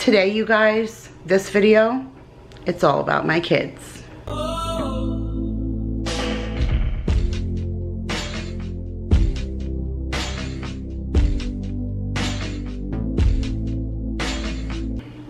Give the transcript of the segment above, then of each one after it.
Today, you guys, this video, it's all about my kids.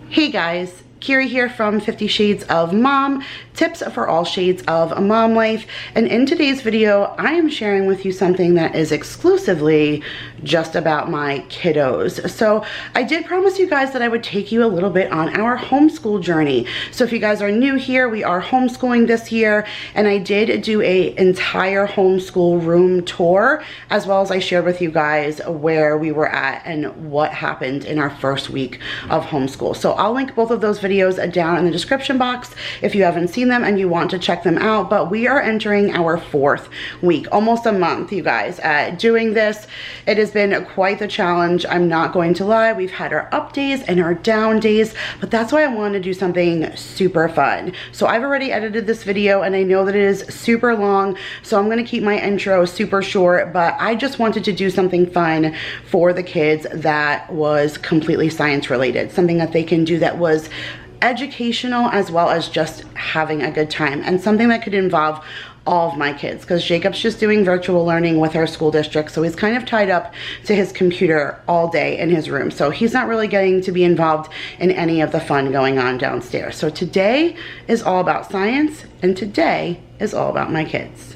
Hey guys, Kiri here from 50 Shades of Mom, tips for all shades of mom life. And in today's video, I am sharing with you something that is exclusively just about my kiddos. So I did promise you guys that I would take you a little bit on our homeschool journey. So if you guys are new here, we are homeschooling this year, and I did do a entire homeschool room tour, as well as I shared with you guys where we were at and what happened in our first week of homeschool. So I'll link both of those videos down in the description box if you haven't seen them and you want to check them out. But we are entering our 4th week, almost a month, you guys, at doing this. It has been quite the challenge. I'm not going to lie. We've had our up days and our down days, but that's why I wanted to do something super fun. So I've already edited this video and I know that it is super long, so I'm going to keep my intro super short, but I just wanted to do something fun for the kids that was completely science related, something that they can do that was educational as well as just having a good time, and something that could involve all of my kids, because Jacob's just doing virtual learning with our school district, so he's kind of tied up to his computer all day in his room, so he's not really getting to be involved in any of the fun going on downstairs. So today is all about science, and today is all about my kids.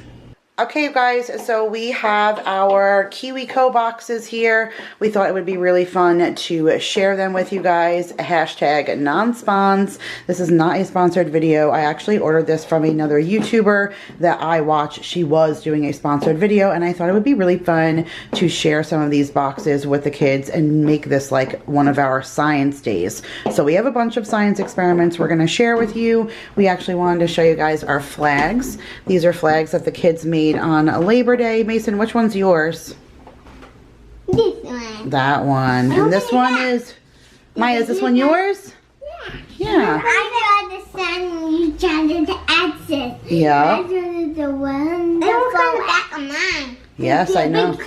Okay, you guys, so we have our KiwiCo boxes here. We thought it would be really fun to share them with you guys. Hashtag non-spons. This is not a sponsored video. I actually ordered this from another YouTuber that I watch. She was doing a sponsored video, and I thought it would be really fun to share some of these boxes with the kids and make this like one of our science days. So we have a bunch of science experiments we're going to share with you. We actually wanted to show you guys our flags. These are flags that the kids made on Labor Day. Mason, which one's yours? This one. That one. And this one is... Maya, is this one yours? Yeah. I saw the sun you tried to access. Yeah. I saw the one that was on the back of mine. Yes, I know.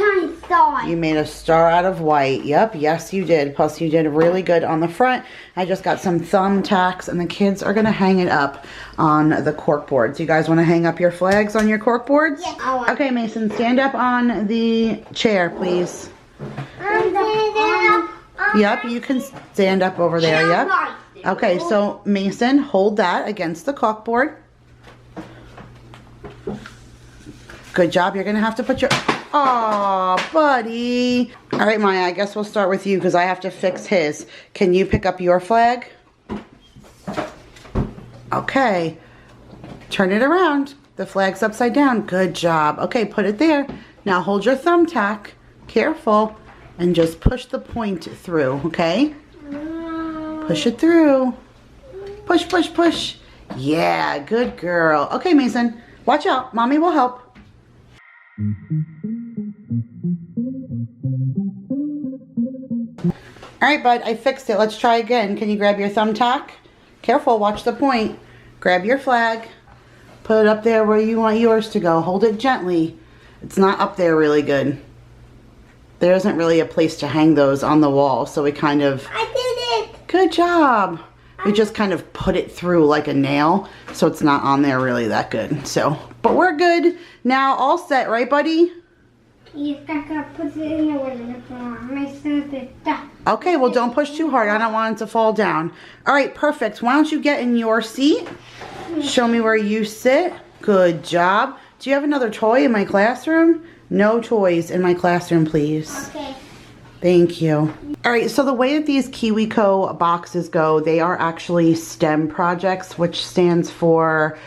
You made a star out of white. Yep, yes you did. Plus you did really good on the front. I just got some thumbtacks and the kids are going to hang it up on the cork boards. You guys want to hang up your flags on your cork boards? Yes, I want. Okay, Mason, stand up on the chair, please. Yep, you can stand up over there. Yep. Okay, so Mason, hold that against the cork board. Good job. You're going to have to put your... Aw, buddy. All right, Maya, I guess we'll start with you because I have to fix his. Can you pick up your flag? Okay. Turn it around. The flag's upside down. Good job. Okay, put it there. Now hold your thumbtack. Careful. And just push the point through, okay? Push it through. Push, push, push. Yeah, good girl. Okay, Mason, watch out. Mommy will help. All right, bud, I fixed it. Let's try again. Can you grab your thumbtack? Careful, watch the point. Grab your flag. Put it up there where you want yours to go. Hold it gently. It's not up there really good. There isn't really a place to hang those on the wall, so we kind of... I did it. Good job. We just kind of put it through like a nail, so it's not on there really that good. So, but we're good. Now all set, right, buddy? Yes, I gotta put it in the window. Okay, well don't push too hard. I don't want it to fall down. All right, perfect. Why don't you get in your seat? Show me where you sit. Good job. Do you have another toy in my classroom? No toys in my classroom, please. Okay. Thank you. All right, so the way that these KiwiCo boxes go, they are actually STEM projects, which stands for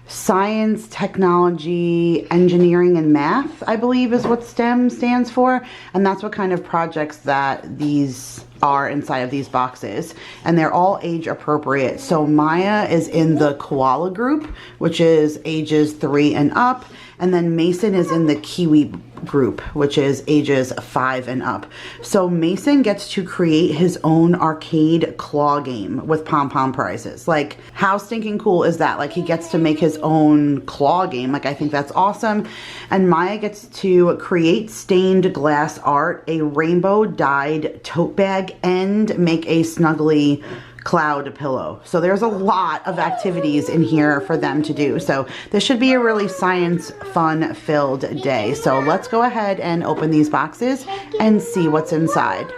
Science, Technology, Engineering, and Math, I believe is what STEM stands for. And that's what kind of projects that these are inside of these boxes. And they're all age appropriate. So Maya is in the koala group, which is ages 3 and up. And then Mason is in the Kiwi group, which is ages 5 and up. So Mason gets to create his own arcade claw game with pom-pom prizes. Like, how stinking cool is that? Like, he gets to make his own claw game. Like, I think that's awesome. And Maya gets to create stained glass art, a rainbow dyed tote bag, and make a snuggly cloud pillow. So there's a lot of activities in here for them to do. So this should be a really science fun filled day. So let's go ahead and open these boxes and see what's inside.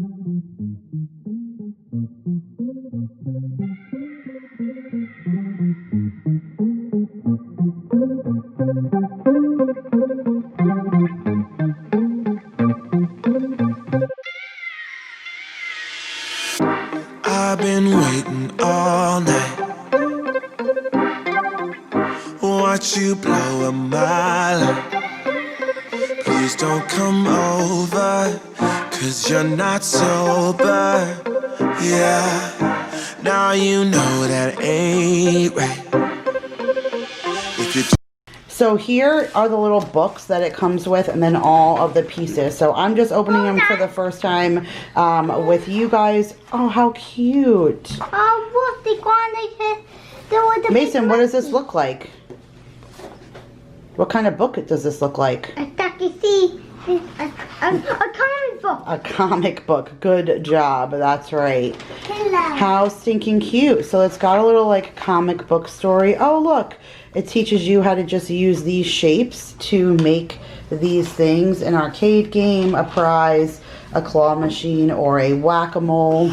I've been waiting all night. Watch you blow a mile. Please don't come over, 'cause you're not sober. Yeah, now you know that ain't right. If you So here are the little books that it comes with, and then all of the pieces. So I'm just opening them for the first time with you guys. Oh, how cute. Oh, look, the one Mason, what does this look like? What kind of book does this look like? a comic book. A comic book. Good job. That's right. Hello. How stinking cute. So it's got a little like comic book story. Oh, look. It teaches you how to just use these shapes to make these things: an arcade game, a prize, a claw machine, or a whack-a-mole.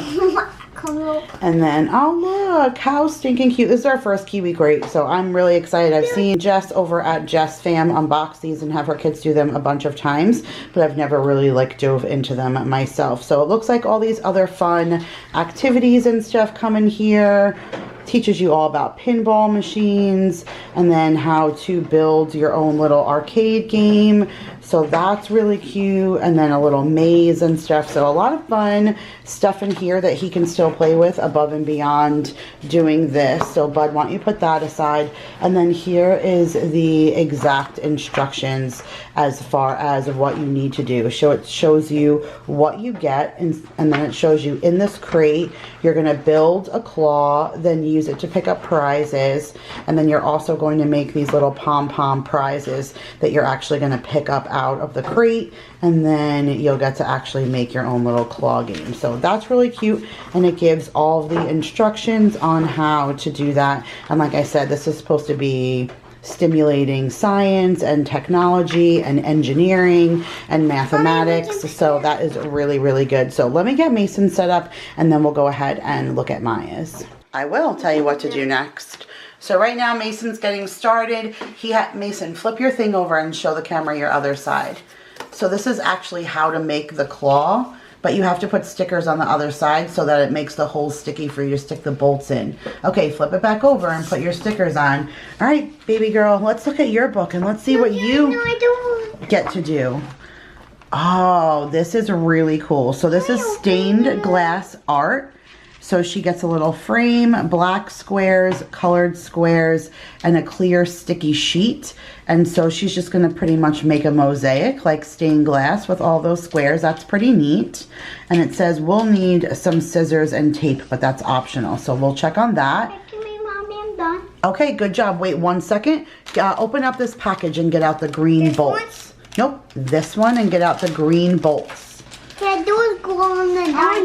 And then, oh look, how stinking cute. This is our first Kiwi crate, so I'm really excited. I've seen Jess over at Jess Fam unbox these and have her kids do them a bunch of times, but I've never really like dove into them myself. So it looks like all these other fun activities and stuff come in here. Teaches you all about pinball machines, and then how to build your own little arcade game. So that's really cute. And then a little maze and stuff. So a lot of fun stuff in here that he can still play with above and beyond doing this. So Bud, why don't you put that aside? And then here is the exact instructions as far as what you need to do. So it shows you what you get, and then it shows you in this crate, you're going to build a claw, then use it to pick up prizes, and then you're also going to make these little pom-pom prizes that you're actually going to pick up out of the crate, and then you'll get to actually make your own little claw game. So that's really cute, and it gives all of the instructions on how to do that. And like I said, this is supposed to be stimulating science and technology and engineering and mathematics. So that is really, really good. So let me get Mason set up, and then we'll go ahead and look at Maya's. I will tell you what to do next. So right now Mason's getting started. Mason, flip your thing over and show the camera your other side. So this is actually how to make the claw, but you have to put stickers on the other side so that it makes the hole sticky for you to stick the bolts in. Okay, flip it back over and put your stickers on. All right, baby girl, let's look at your book and let's see what you get to do. Oh, this is really cool. So this is stained glass art. So she gets a little frame, black squares, colored squares, and a clear sticky sheet. And so she's just going to pretty much make a mosaic like stained glass with all those squares. That's pretty neat. And it says we'll need some scissors and tape, but that's optional. So we'll check on that. Mommy, I'm done. Okay, good job. Wait 1 second. Open up this package and get out the green bolts. Nope, this one, and get out the green bolts. Yeah, those glow on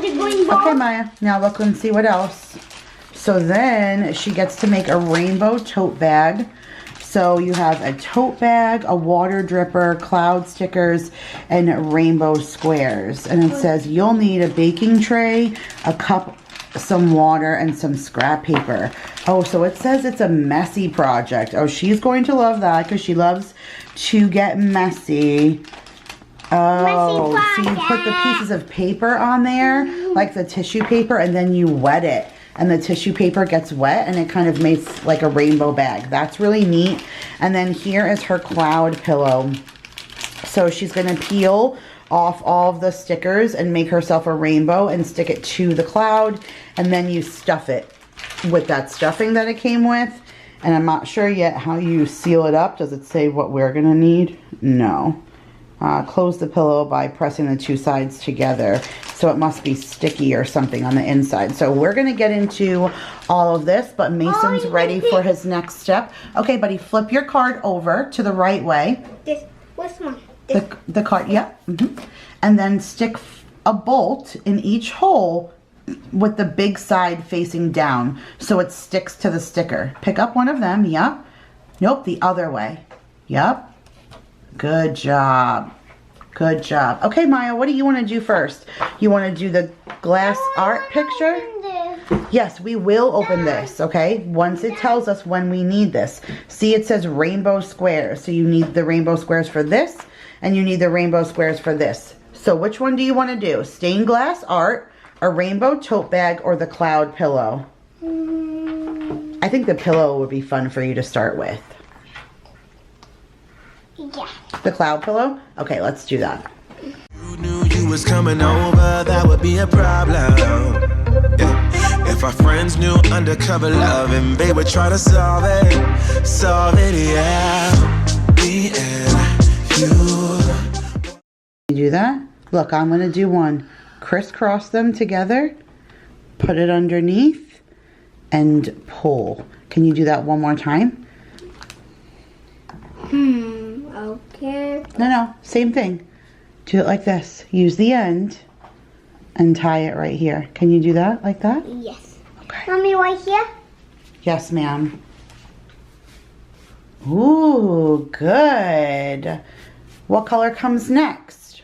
the green ball. Okay, Maya. Now look and see what else. So then she gets to make a rainbow tote bag. So you have a tote bag, a water dripper, cloud stickers, and rainbow squares. And it says you'll need a baking tray, a cup, some water, and some scrap paper. Oh, so it says it's a messy project. Oh, she's going to love that because she loves to get messy. Oh, so you put the pieces of paper on there, like the tissue paper, and then you wet it. And the tissue paper gets wet, and it kind of makes like a rainbow bag. That's really neat. And then here is her cloud pillow. So she's going to peel off all of the stickers and make herself a rainbow and stick it to the cloud. And then you stuff it with that stuffing that it came with. And I'm not sure yet how you seal it up. Does it say what we're going to need? No. Close the pillow by pressing the two sides together. So it must be sticky or something on the inside. So we're going to get into all of this, but Mason's ready for his next step. Okay, buddy, flip your card over to the right way. Which one? The card, yeah. And then stick a bolt in each hole with the big side facing down so it sticks to the sticker. Pick up one of them. Yep. Nope, the other way. Yep. Good job. Good job. Okay, Maya, what do you want to do first? You want to do the glass art picture? Yes, we will open this, okay? Once it tells us when we need this. See, it says rainbow squares. So you need the rainbow squares for this, and you need the rainbow squares for this. So which one do you want to do? Stained glass art, a rainbow tote bag, or the cloud pillow? I think the pillow would be fun for you to start with. Yeah. The cloud pillow? Okay, let's do that. You knew you was coming over, that would be a problem. Yeah. If our friends knew undercover loving, they would try to solve it, yeah. Me and you. You do that? Look, I'm gonna do one. Crisscross them together, put it underneath, and pull. Can you do that one more time? Okay. No, same thing. Do it like this. Use the end and tie it right here. Can you do that like that? Yes. Okay. Mommy, right here? Yes, ma'am. Ooh, good. What color comes next?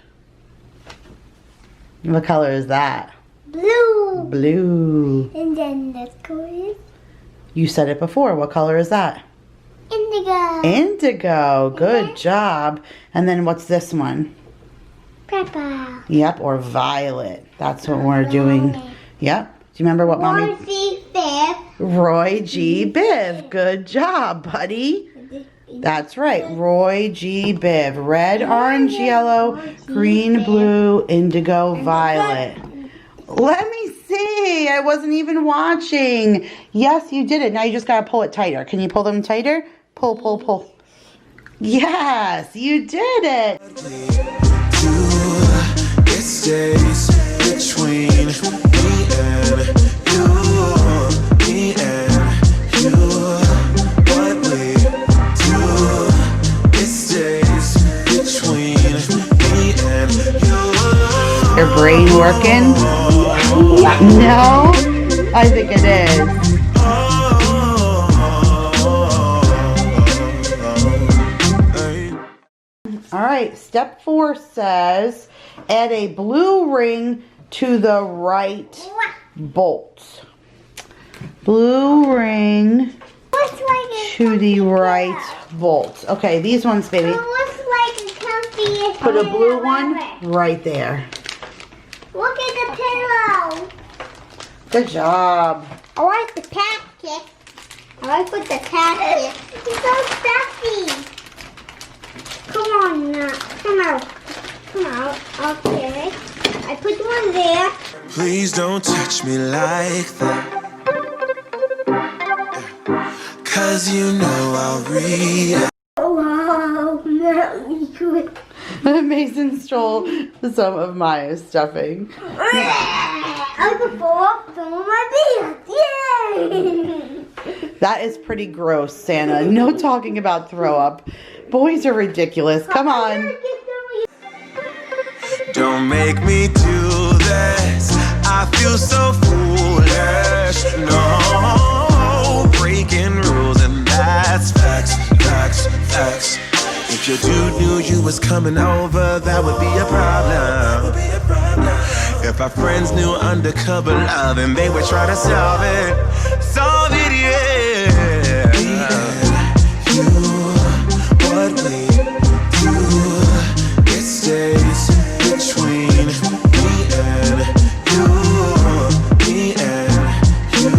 What color is that? Blue. Blue. And then let's go in. You said it before. What color is that? Indigo. Indigo. Good job. And then what's this one? Purple. Yep, or violet. That's what we're doing. Yep. Do you remember what mommy? Roy G. Biv. Good job, buddy. That's right. Roy G. Biv. Red, orange, yellow, green, blue, indigo, violet. Let me see. I wasn't even watching. Yes, you did it. Now you just got to pull it tighter. Can you pull them tighter? Pull, pull, pull. Yes, you did it. It stays between me and you, me and you. What we do, it stays between me and you. Your brain working? No? I think it is. All right, step 4 says add a blue ring to the right bolt. Blue ring to the right bolt. Okay, these ones, baby. It looks like a comfy. Put a blue one right there. Look at the pillow. Good job. I like the packet. I like with the packet. It's so stuffy. Come on now. Come out. Come out. Okay. I put one there. Please don't touch me like that, 'cause you know I'll read. Oh, wow. Really good. Mason stole some of my stuffing. I could pull up some of my pants. Yay! That is pretty gross, Santa. No talking about throw up. Boys are ridiculous. Come on. Don't make me do this. I feel so foolish. No, breaking rules, and that's facts, facts, facts. If your dude knew you was coming over, that would be a problem. If our friends knew undercover love, and they would try to solve it. Solve it, yeah. Me and you, what we do, it stays between me and you. Me and you,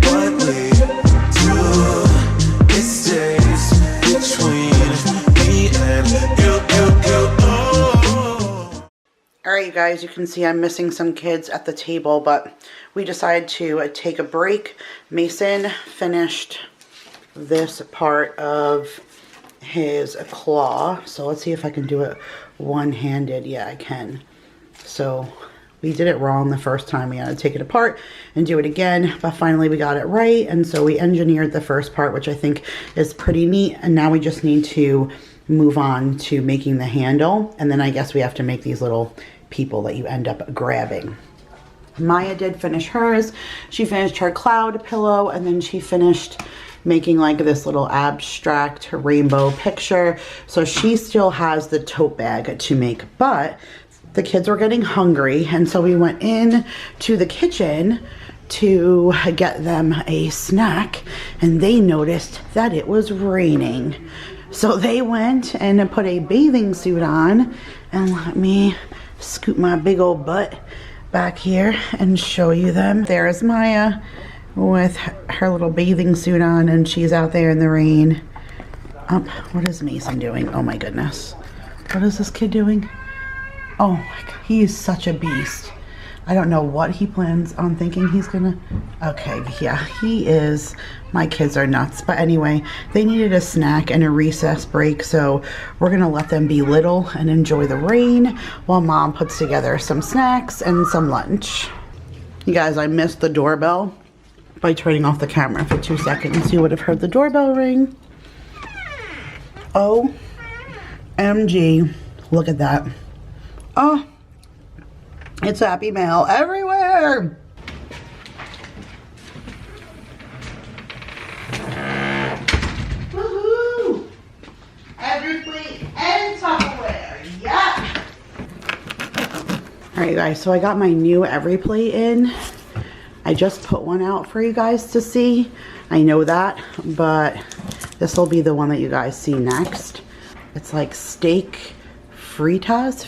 what we do, it stays between me and you. Alright, you guys, you can see I'm missing some kids at the table, but we decided to take a break. Mason finished this part of his claw, so let's see if I can do it one-handed. Yeah, I can. So we did it wrong the first time. We had to take it apart and do it again, but finally we got it right, and so we engineered the first part, which I think is pretty neat, and now we just need to move on to making the handle, and then I guess we have to make these little people that you end up grabbing. Maya did finish hers. She finished her cloud pillow, and then she finished making like this little abstract rainbow picture. So she still has the tote bag to make, but the kids were getting hungry, and so we went in to the kitchen to get them a snack, and they noticed that it was raining. So they went and put a bathing suit on, and let me scoot my big old butt back here and show you them. There's Maya with her little bathing suit on, and she's out there in the rain. What is Mason doing? Oh my goodness. What is this kid doing? Oh my God, he is such a beast. I don't know what he plans on thinking he's gonna... Okay, yeah, he is. My kids are nuts. But anyway, they needed a snack and a recess break, so we're gonna let them be little and enjoy the rain while Mom puts together some snacks and some lunch. You guys, I missed the doorbell by turning off the camera for 2 seconds. You would have heard the doorbell ring. OMG, look at that. Oh, it's Happy Mail everywhere. Woohoo! Every plate and Tupperware, yeah. All right, guys, so I got my new Every Plate in. I just put one out for you guys to see. I know that, but this will be the one that you guys see next. It's like steak frites.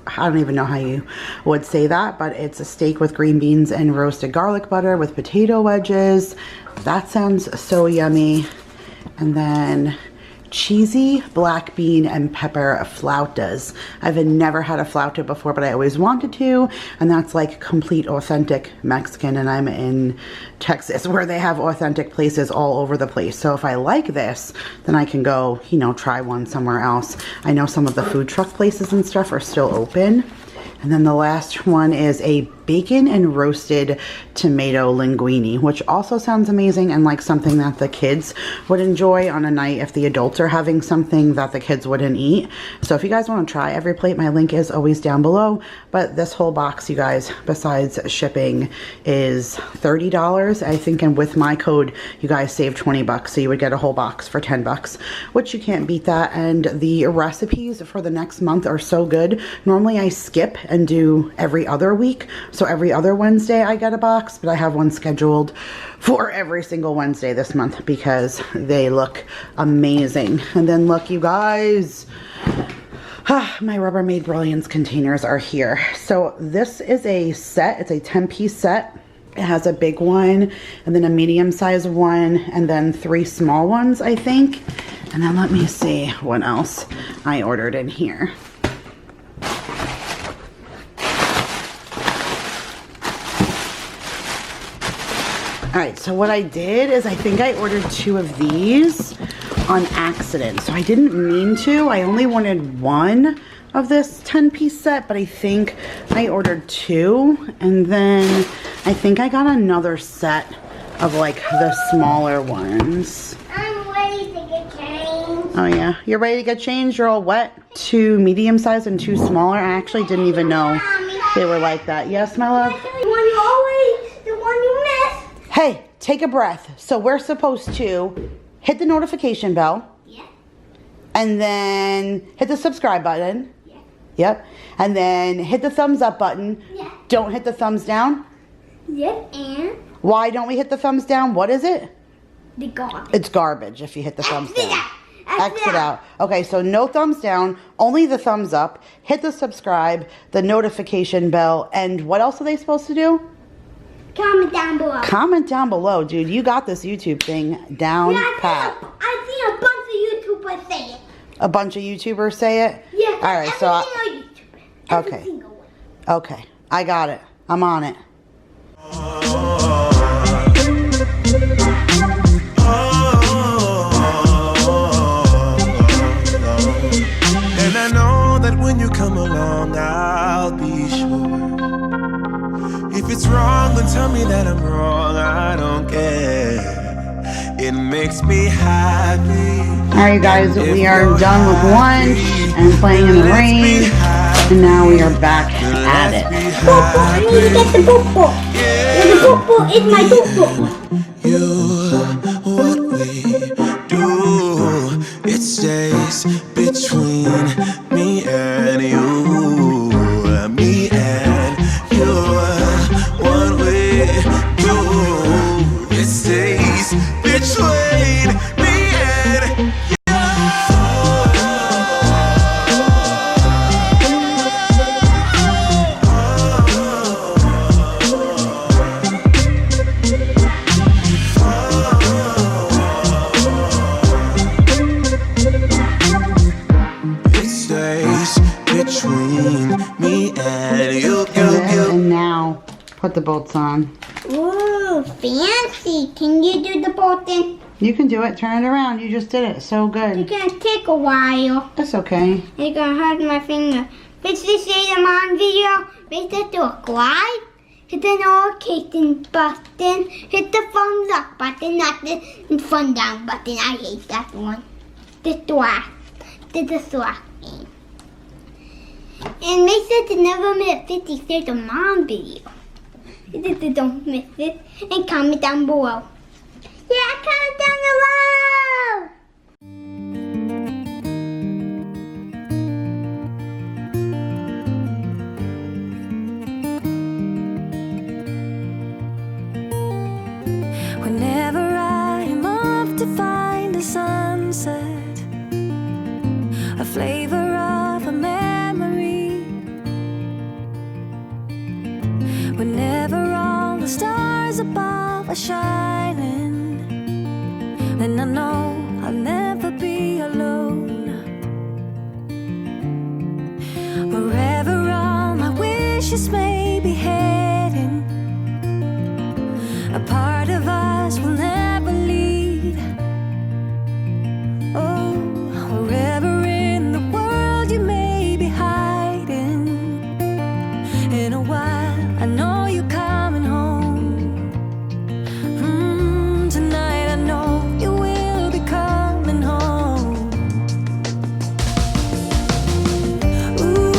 I don't even know how you would say that, but it's a steak with green beans and roasted garlic butter with potato wedges. That sounds so yummy. And then cheesy black bean and pepper flautas. I've never had a flauta before, but I always wanted to, and that's like complete authentic Mexican, and I'm in Texas where they have authentic places all over the place. So if I like this, then I can go, you know, try one somewhere else. I know some of the food truck places and stuff are still open. And then the last one is a bacon and roasted tomato linguine, which also sounds amazing and like something that the kids would enjoy on a night if the adults are having something that the kids wouldn't eat. So if you guys want to try Every Plate, my link is always down below. But this whole box, you guys, besides shipping, is $30, I think, and with my code, you guys save 20 bucks. So you would get a whole box for 10 bucks, which you can't beat that. And the recipes for the next month are so good. Normally I skip and do every other week. So every other Wednesday I get a box, but I have one scheduled for every single Wednesday this month because they look amazing. And then look, you guys, my Rubbermaid Brilliance containers are here. So this is a set. It's a 10-piece set. It has a big one and then a medium-sized one and then 3 small ones, I think. And then let me see what else I ordered in here. Alright, so what I did is I think I ordered 2 of these on accident. So I didn't mean to. I only wanted 1 of this 10-piece set, but I think I ordered 2. And then I think I got another set of like the smaller ones. I'm ready to get changed. Oh yeah, you're ready to get changed? You're all wet? 2 medium-sized and 2 smaller? I actually didn't even know they were like that. Yes, my love? The one you always, the one you miss. Hey, take a breath. So we're supposed to hit the notification bell. Yeah. And then hit the subscribe button. Yeah. Yep. And then hit the thumbs up button. Yeah. Don't hit the thumbs down. Yep, and Why don't we hit the thumbs down? What is it? the garbage. It's garbage if you hit the thumbs Exit down. out. Exit out. Okay, so no thumbs down, only the thumbs up. Hit the subscribe, the notification bell, and what else are they supposed to do? Comment down below. Comment down below, dude. You got this YouTube thing down pat. I see a bunch of YouTubers say it. A bunch of YouTubers say it? Yeah. All right, so every single YouTuber. Every okay. single one. Okay, I got it. I'm on it. And I know that when you come along, I'll be sure. If it's wrong, then tell me that I'm wrong. I don't care. It makes me happy. All right, guys, we are done with lunch and playing in the rain. And now we are back at it. Popo, I need to get the popo. The popo is my popo. You, what we do, it stays between me and you. Me and you, what we do, it stays between me and you. And now, put the bolts on. Ooh, fancy. Can you do the bolting? You can do it. Turn it around. You just did it. So good. It's gonna take a while. That's okay. It's gonna hurt my finger. If this is a mom video, make sure to like, hit the notification button, hit the thumbs up button, not the thumb down button. I hate that one. The swap. The swap. And make sure to never miss 50 Shades of Mom video. Don't miss it. And comment down below. Yeah, comment down below! Whenever I'm off to find a sunset, a flavor of a memory, whenever all the stars above are shining, then I know I'll never be alone. Wherever all my wishes may be heading, a part of us will never leave. Oh, wherever in the world you may be hiding, in a while I know you're coming home. Tonight I know you will be coming home. Ooh,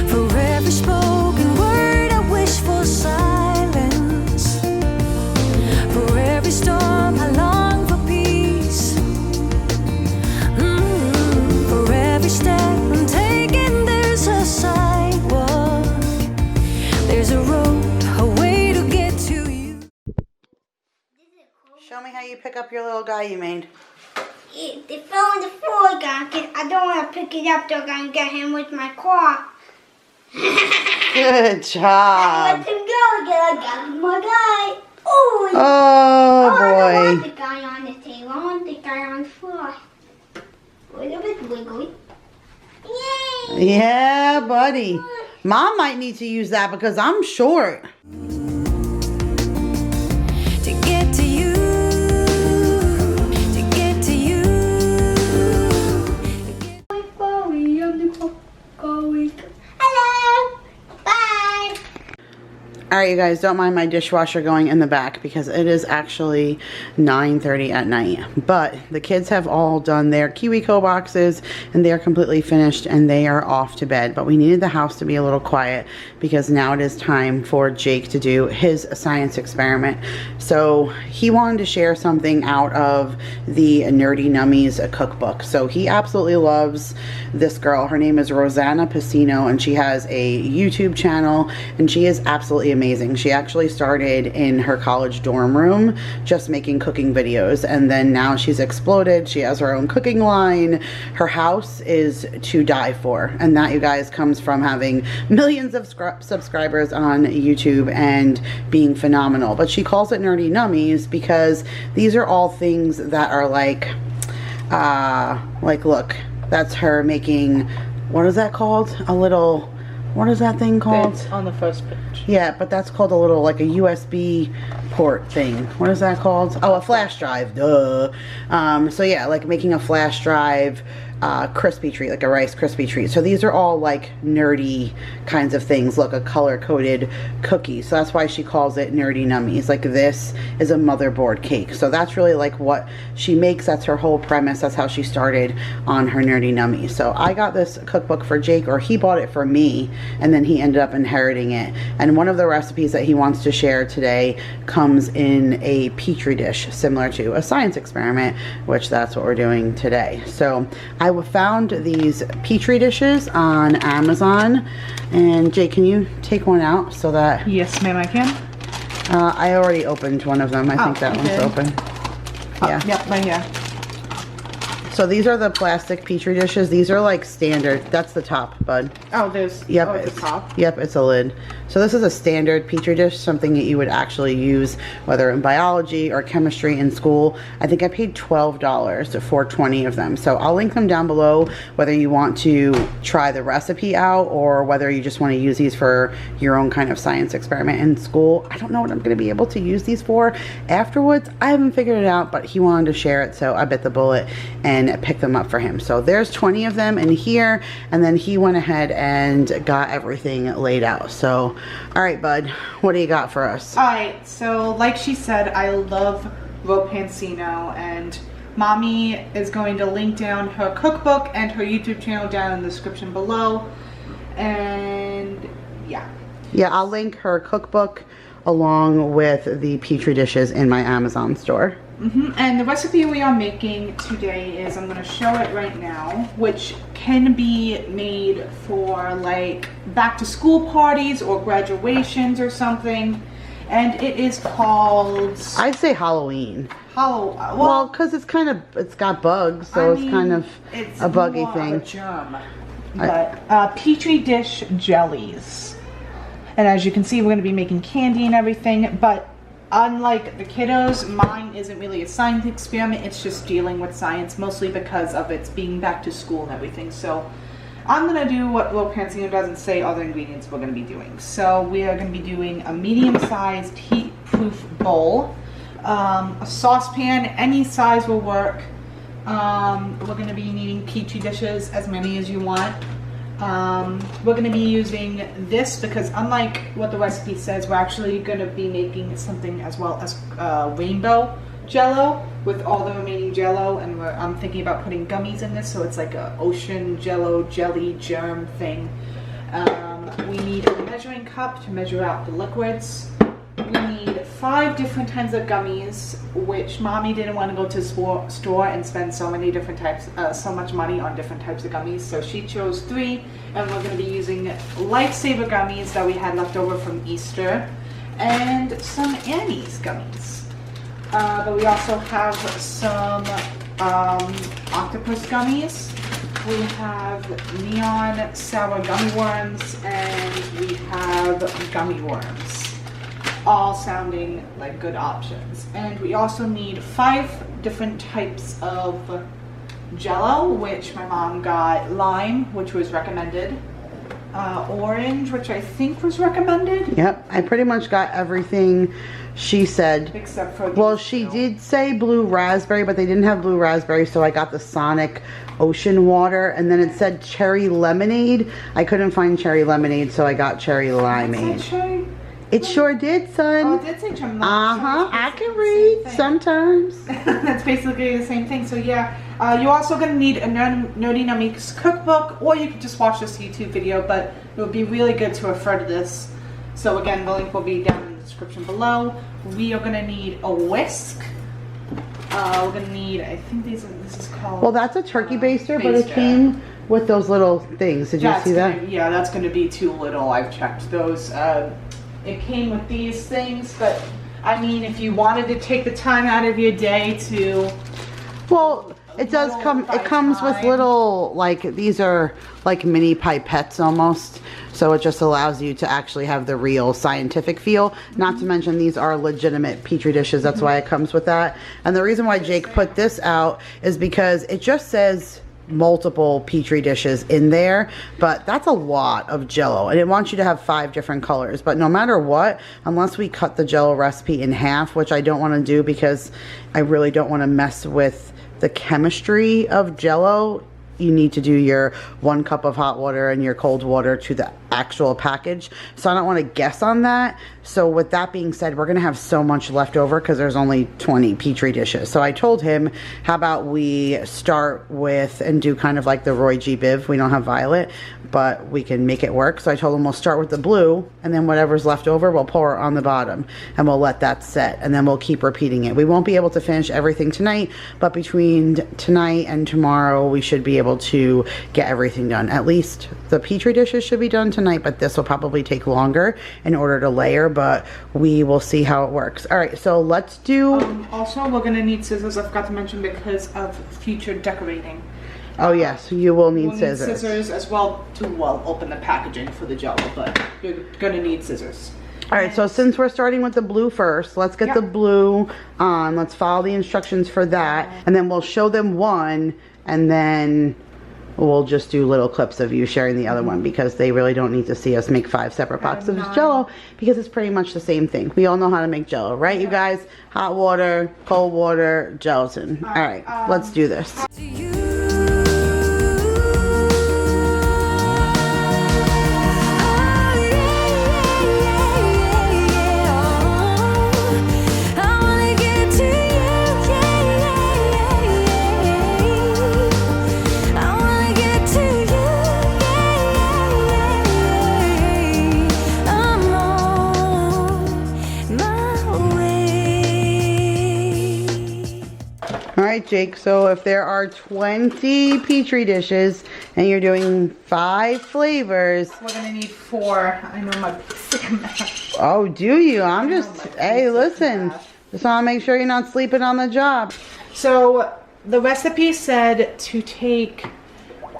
for every spoken word I wish for silence, for every storm I long for peace, for every step I'm taking there's a sidewalk, there's a road, a way to get to you. Show me how you pick up your little guy you made. They fell on the floor, guys. I don't want to pick it up. They're going to get him with my claw. Good Let job. him go. I got my guy. Oh, Oh, I don't want boy. the guy on the table. I want the guy on the floor. A little bit wiggly. Yay! Yeah, buddy. Mom might need to use that because I'm short. To get to you, to get to you. Hello. Bye. Alright, you guys, don't mind my dishwasher going in the back because it is actually 9:30 at night. But the kids have all done their KiwiCo boxes and they are completely finished and they are off to bed. But we needed the house to be a little quiet because now it is time for Jake to do his science experiment. So he wanted to share something out of the Nerdy Nummies cookbook. So he absolutely loves this girl. Her name is Rosanna Pacino and she has a YouTube channel and she is absolutely amazing. She actually started in her college dorm room just making cooking videos and then now she's exploded. She has her own cooking line. Her house is to die for, and that, you guys, comes from having millions of subscribers on YouTube and being phenomenal. But she calls it Nerdy Nummies because these are all things that are like look, that's her making, what is that called? A little what is that thing called? It's on the first page. Yeah, but that's called a little, like a USB port thing. What is that called? Oh, a flash drive, duh. So yeah, like making a flash drive crispy treat, like a Rice Krispie treat. So these are all like nerdy kinds of things. Look, a color-coded cookie. So that's why she calls it Nerdy Nummies. Like this is a motherboard cake. So that's really like what she makes. That's her whole premise. That's how she started on her Nerdy Nummies. So I got this cookbook for Jake, or he bought it for me, and then he ended up inheriting it. And one of the recipes that he wants to share today comes in a petri dish, similar to a science experiment, which that's what we're doing today. So I found these petri dishes on Amazon, and Jake, can you take one out so that... Yes, ma'am, I can. I already opened one of them. I think that one's open. Yeah. Yep, right here. So these are the plastic petri dishes. These are like standard. That's the top, bud. Oh, there's Yep, the top. Yep, it's a lid. So this is a standard petri dish, something that you would actually use whether in biology or chemistry in school. I think I paid $12 for 20 of them. So I'll link them down below, whether you want to try the recipe out or whether you just want to use these for your own kind of science experiment in school. I don't know what I'm going to be able to use these for afterwards. I haven't figured it out, but he wanted to share it, so I bit the bullet and pick them up for him. So there's 20 of them in here, and then he went ahead and got everything laid out. So all right, bud, what do you got for us? All right, so like she said, I love Ro Pansino, and Mommy is going to link down her cookbook and her YouTube channel down in the description below. And yeah, I'll link her cookbook along with the petri dishes in my Amazon store. And the recipe we are making today is, I'm going to show it right now, which can be made for like back to school parties or graduations or something. And it is called... I'd say Halloween. Well, because it's got bugs, so it's kind of a buggy thing. It's more of a germ. But petri dish jellies. And as you can see, we're going to be making candy and everything, but unlike the kiddos, mine isn't really a science experiment. It's just dealing with science, mostly because of its being back to school and everything. So I'm going to do what Will Pansino does and say all the ingredients we're going to be doing. So we are going to be doing a medium-sized heat-proof bowl, a saucepan, any size will work. We're going to be needing petri dishes, as many as you want. We're going to be using this because unlike what the recipe says, we're actually going to be making something as well as rainbow jello with all the remaining jello, and I'm thinking about putting gummies in this, so it's like a ocean jello jelly germ thing. We need a measuring cup to measure out the liquids. We need 5 different kinds of gummies, which Mommy didn't want to go to the store and spend so many different types, so much money on different types of gummies. So she chose 3, and we're going to be using Lifesaver gummies that we had left over from Easter, and some Annie's gummies. But we also have some octopus gummies. We have neon sour gummy worms, and we have gummy worms. All sounding like good options. And we also need 5 different types of jello, which my mom got lime, which was recommended, orange, which I think was recommended. Yep, I pretty much got everything she said. Except for well, she did say blue raspberry, but they didn't have blue raspberry, so I got the Sonic ocean water, and then it said cherry lemonade. I couldn't find cherry lemonade, so I got cherry limeade. It sure did, son. Oh, it did say cherry. I can read sometimes. That's basically the same thing. So yeah, you're also going to need a Nerdy Nummies cookbook, or you could just watch this YouTube video, but it would be really good to refer to this. So again, the link will be down in the description below. We are going to need a whisk. We're going to need, I think this is called... Well, that's a turkey baster, but it came with those little things. Did you see that? Yeah, that's going to be too little. I've checked those. It came with these things, but I mean, if you wanted to take the time out of your day to... Well, it does come, it comes with little, like, these are like mini pipettes almost. So it just allows you to actually have the real scientific feel. Not to mention these are legitimate petri dishes. That's why it comes with that. And the reason why Jake put this out is because it just says multiple Petri dishes in there, but that's a lot of Jell-O, and it wants you to have 5 different colors. But no matter what, unless we cut the Jell-O recipe in half, which I don't want to do because I really don't want to mess with the chemistry of Jell-O, you need to do your 1 cup of hot water and your cold water to the actual package. So I don't want to guess on that. So with that being said, we're going to have so much left over because there's only 20 Petri dishes. So I told him, how about we start with and do kind of like the Roy G. Biv. We don't have violet, but we can make it work. So I told him we'll start with the blue, and then whatever's left over, we'll pour on the bottom, and we'll let that set, and then we'll keep repeating it. We won't be able to finish everything tonight, but between tonight and tomorrow, we should be able to get everything done. At least the Petri dishes should be done tonight, but this will probably take longer in order to layer, but we will see how it works. All right, so let's do... Also, we're going to need scissors, I forgot to mention, because of future decorating. Oh yes, you will need we'll scissors. Need scissors as well to open the packaging for the Jell-O, but you're gonna need scissors. All right, so since we're starting with the blue first, let's get the blue on. Let's follow the instructions for that, and then we'll show them one, and then we'll just do little clips of you sharing the other one, because they really don't need to see us make 5 separate boxes of Jell-O, because it's pretty much the same thing. We all know how to make Jell-O, right, you guys? Hot water, cold water, gelatin. All right, let's do this. Alright, Jake, so if there are 20 Petri dishes and you're doing 5 flavors... We're going to need 4. I know my basic math. Oh, do you? I'm just... Hey, listen. Just want to make sure you're not sleeping on the job. So, the recipe said to take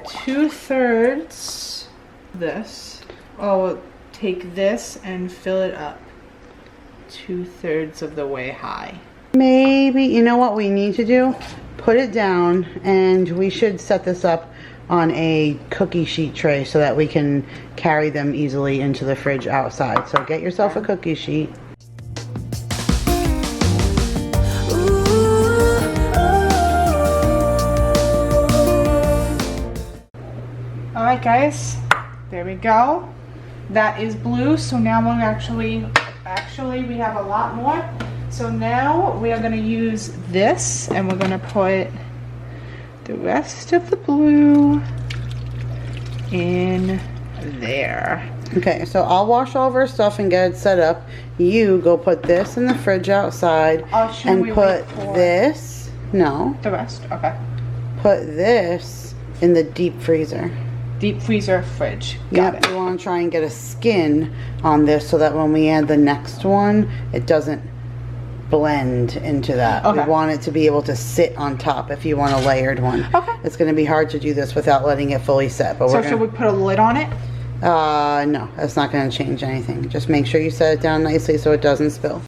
2/3 this. Oh, take this and fill it up 2/3 of the way high. Maybe, you know what we need to do? Put it down, and we should set this up on a cookie sheet tray so that we can carry them easily into the fridge outside. So get yourself a cookie sheet. Alright guys, there we go. That is blue, so now we're actually we have a lot more. So now we are going to use this, and we're going to put the rest of the blue in there. Okay, so I'll wash all of our stuff and get it set up. You go put this in the fridge outside and put this, no. The rest, okay. Put this in the deep freezer. Deep freezer fridge. Got it. We want to try and get a skin on this so that when we add the next one, it doesn't blend into that. Okay. We want it to be able to sit on top if you want a layered one. Okay. It's going to be hard to do this without letting it fully set. But so should we put a lid on it? No, that's not going to change anything. Just make sure you set it down nicely so it doesn't spill.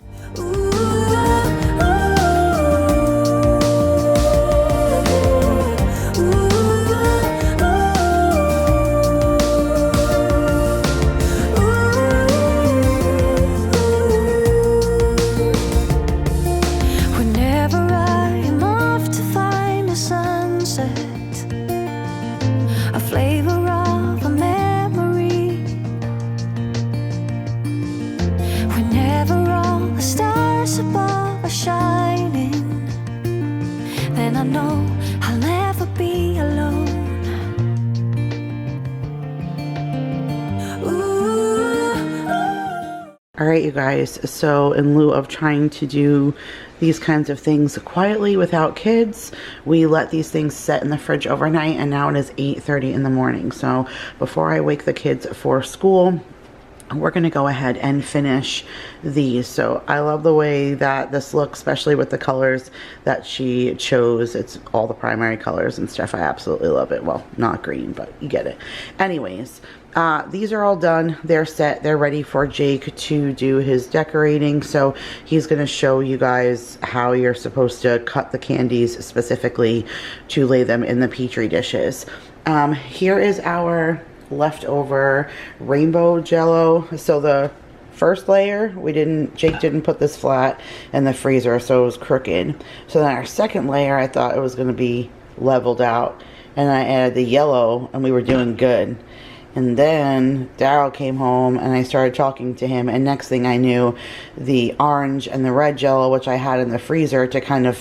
Alright, you guys, so in lieu of trying to do these kinds of things quietly without kids, we let these things set in the fridge overnight, and now it is 8:30 in the morning. So before I wake the kids for school, we're going to go ahead and finish these. So I love the way that this looks, especially with the colors that she chose. It's all the primary colors and stuff. I absolutely love it. Well, not green, but you get it. Anyways, these are all done. They're set. They're ready for Jake to do his decorating. So he's going to show you guys how you're supposed to cut the candies specifically to lay them in the Petri dishes. Here is our leftover rainbow jello. So the first layer, Jake didn't put this flat in the freezer, so it was crooked. So then our second layer, I thought it was going to be leveled out, and I added the yellow and we were doing good. And then Daryl came home and I started talking to him, and next thing I knew, the orange and the red jello, which I had in the freezer to kind of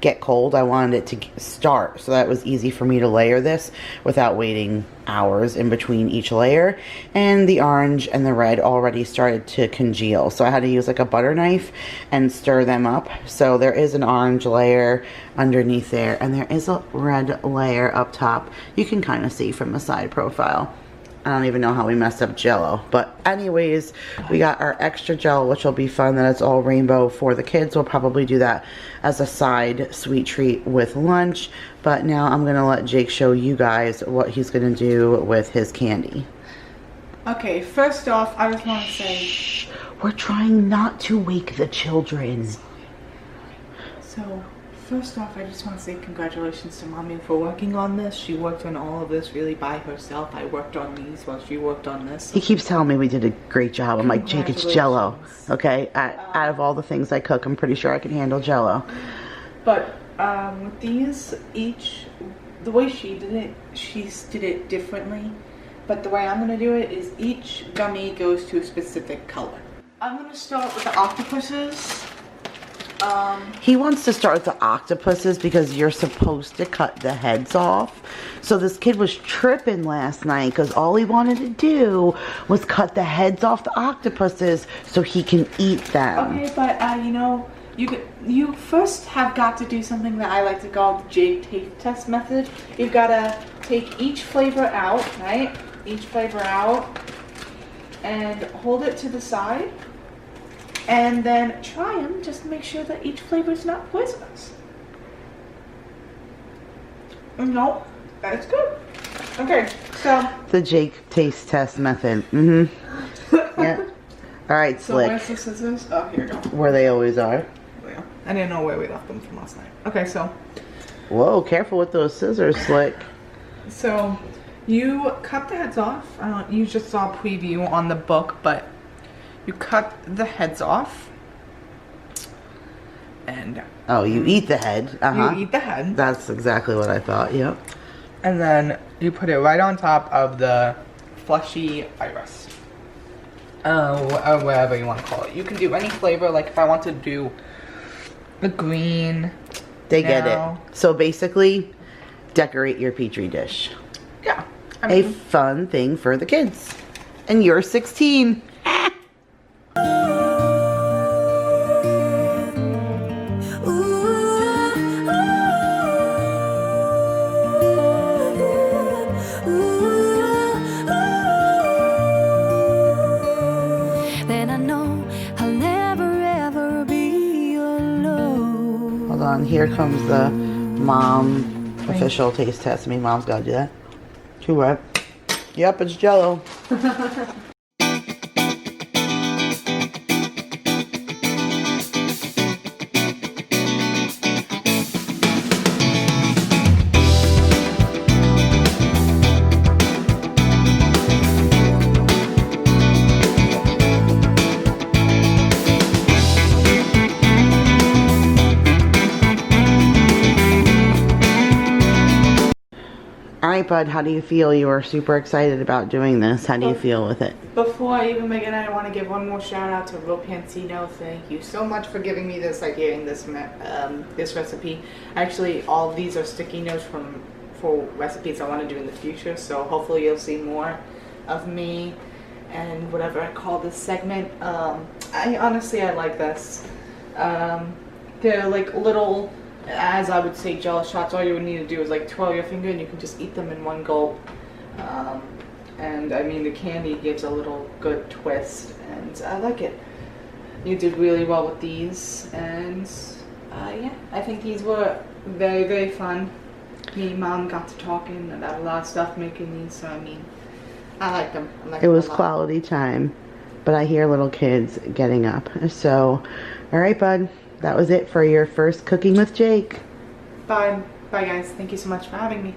get cold, I wanted it to start, so that it was easy for me to layer this without waiting hours in between each layer. And the orange and the red already started to congeal, so I had to use like a butter knife and stir them up. So there is an orange layer underneath there, and there is a red layer up top. You can kind of see from the side profile. I don't even know how we messed up jello, but anyways, we got our extra jello, which will be fun that it's all rainbow for the kids. We'll probably do that as a side sweet treat with lunch. But now I'm gonna let Jake show you guys what he's gonna do with his candy. Okay, first off, I just want to say, Shh, we're trying not to wake the children. so first off, I just want to say congratulations to Mommy for working on this. She worked on all of this really by herself. I worked on these while she worked on this. He keeps telling me we did a great job. I'm like, Jake, it's jello. Okay, out of all the things I cook, I'm pretty sure I can handle jello. But with these, the way she did it differently. But the way I'm going to do it is each gummy goes to a specific color. I'm going to start with the octopuses. He wants to start with the octopuses because you're supposed to cut the heads off. So this kid was tripping last night because all he wanted to do was cut the heads off the octopuses so he can eat them. Okay, but you know, you first have got to do something that I like to call the Jake taste test method. You've got to take each flavor out, right? Each flavor out, and hold it to the side. And then try them just to make sure that each flavor is not poisonous. No, that's good. Okay, so. The Jake taste test method. Yeah. All right, So Slick. where's the scissors? Oh, here you go. Where they always are. Yeah. I didn't know where we left them from last night. Okay, so. Whoa, careful with those scissors, Slick. So you cut the heads off. You just saw a preview on the book, but you cut the heads off. And Oh, you eat the head. you eat the head. That's exactly what I thought, yep. And then you put it right on top of the fleshy iris. Or whatever you want to call it. You can do any flavor. Like if I want to do the green. They get now. it. So basically, decorate your Petri dish. Yeah. A fun thing for the kids. And you're 16. Then I know I'll never ever be alone. Hold on, here comes the mom official taste test. Me, mom's gotta do that. Too right. Yep, it's jello. Alright, bud, how do you feel? You were super excited about doing this. How do you feel with it? Before I even begin, I want to give one more shout out to Real Pansino. Thank you so much for giving me this idea and this recipe. Actually, all of these are sticky notes for recipes I want to do in the future. So hopefully you'll see more of me and whatever I call this segment. I like this. They're like little, as I would say, jello shots. All you would need to do is like twirl your finger and you can just eat them in one gulp. And and I mean the candy gives a little good twist, and I like it. You did really well with these, and yeah, I think these were very, very fun. Me and Mom got to talking about a lot of stuff making these, so I mean, I like them. It was quality time, but I hear little kids getting up. So, all right, bud, that was it for your first Cooking with Jake. Bye. Bye, guys. Thank you so much for having me.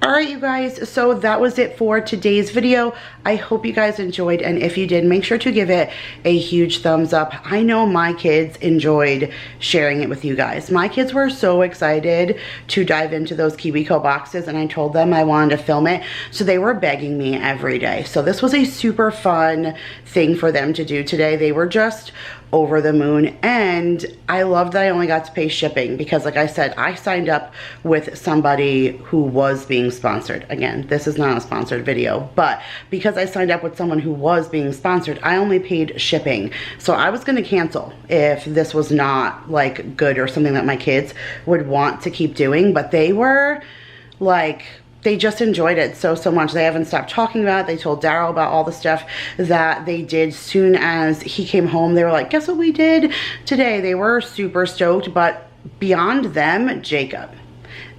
Alright, you guys, so that was it for today's video. I hope you guys enjoyed, and if you did, make sure to give it a huge thumbs up. I know my kids enjoyed sharing it with you guys. My kids were so excited to dive into those KiwiCo boxes, and I told them I wanted to film it, so they were begging me every day. So this was a super fun thing for them to do today. They were just over the moon, and I love that I only got to pay shipping because, like I said, I signed up with somebody who was being sponsored. Again, this is not a sponsored video, but because I signed up with someone who was being sponsored, I only paid shipping. So I was going to cancel if this was not like good or something that my kids would want to keep doing, but they were like, they just enjoyed it so much. They haven't stopped talking about it. They told Daryl about all the stuff that they did soon as he came home. They were like, guess what we did today? They were super stoked, but beyond them, Jacob.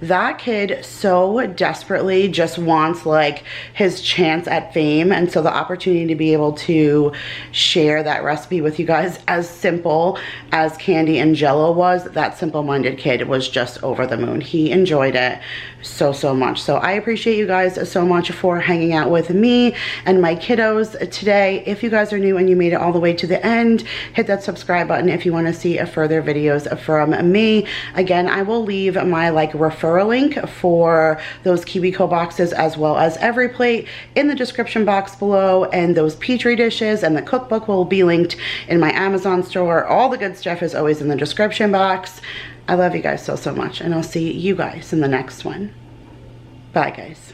That kid so desperately just wants like his chance at fame, and so the opportunity to be able to share that recipe with you guys, as simple as candy and jello was, that simple-minded kid was just over the moon. He enjoyed it so much. So I appreciate you guys so much for hanging out with me and my kiddos today. If you guys are new and you made it all the way to the end, hit that subscribe button if you want to see further videos from me. Again, I will leave my like referral link for those KiwiCo boxes as well as every plate in the description box below, and those Petri dishes and the cookbook will be linked in my Amazon store. All the good stuff is always in the description box. I love you guys so much, and I'll see you guys in the next one. Bye, guys.